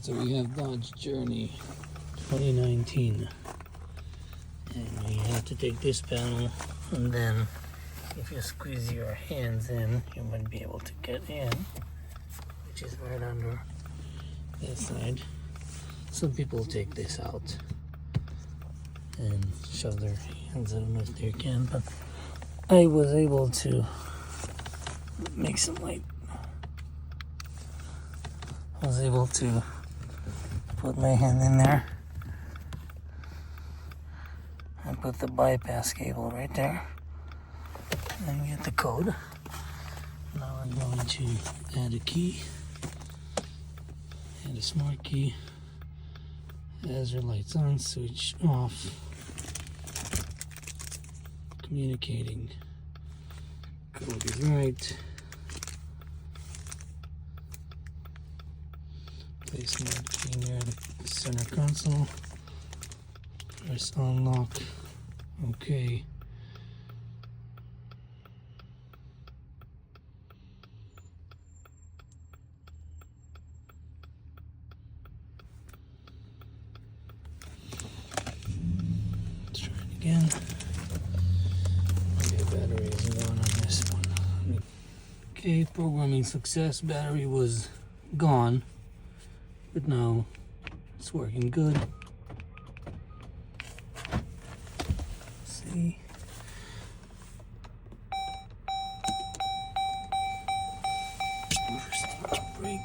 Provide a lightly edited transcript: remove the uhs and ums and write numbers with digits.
So we have Dodge Journey 2019. And we have to take this panel, and then if you squeeze your hands in, you might be able to get in, which is right under this side. Some people take this out and shove their hands. I don't know if they can, but I was able to make some light. I was able to put my hand in there and put the bypass cable right there and get the code. Now we're going to add a key and a smart key. Hazard lights on, switch off, communicating. Code is right. Place smart key near the center console. Press unlock. Okay. Let's try it again. Okay, battery is gone on this one. Okay, programming success. Battery was gone, but now it's working good. See. First brake.